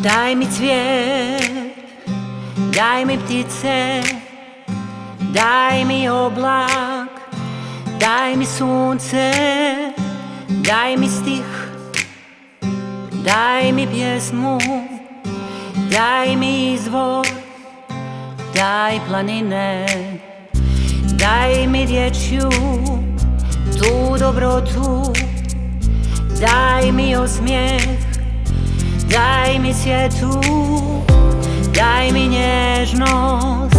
Daj mi cvijet, daj mi ptice, daj mi oblak, daj mi sunce, daj mi stih, daj mi pjesmu, daj mi izvor, daj planine, daj mi dječju tu dobrotu, daj mi osmijeh, daj mi svijetu, daj mi nježnost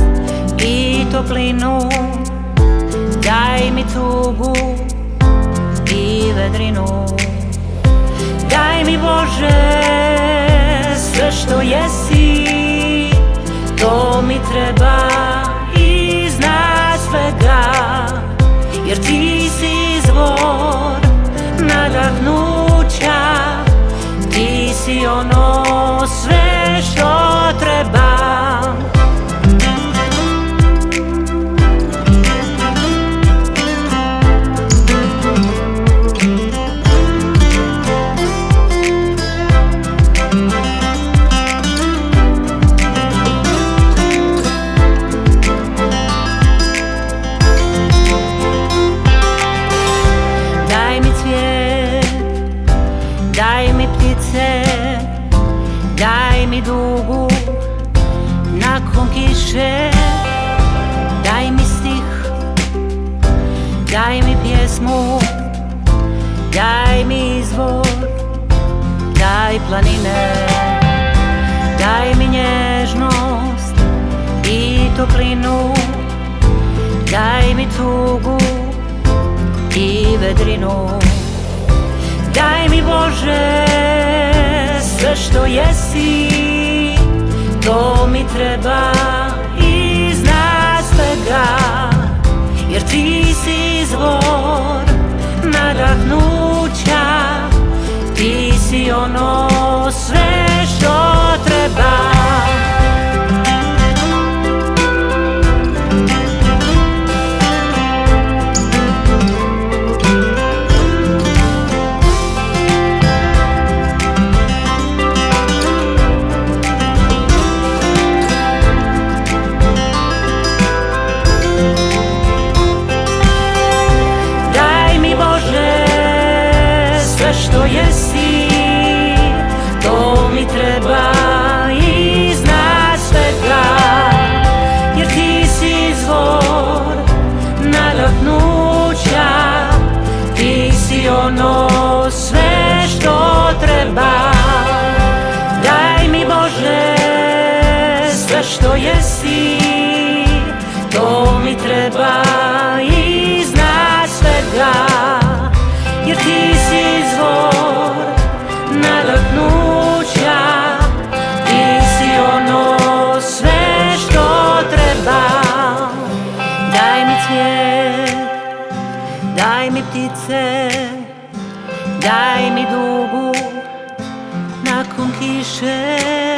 i toplinu, daj mi tugu i vedrinu. Daj mi Bože sve što jesi, to mi treba iznad svega, jer ti si izvor nadahnuća, ti si ono sve što trebam. Daj mi cvijet, daj mi ptice, daj mi dugu nakon kiše, daj mi stih, daj mi pjesmu, daj mi izvor, daj planine, daj mi nježnost i toplinu, daj mi tugu i vedrinu. Daj mi Bože sve što jesi, to mi treba iznad svega, jer ti si izvor nadahnuća, ti si ono sve što treba. Što jesi, to mi treba iznad svega, jer ti si izvor nadahnuća, ti si ono sve što treba. Daj mi Bože sve što jesi, to mi treba iznad svega, jer ti si izvor nadahnuća, ti si ono sve što treba. Daj mi cvijet, daj mi ptice, daj mi dugu nakon kiše.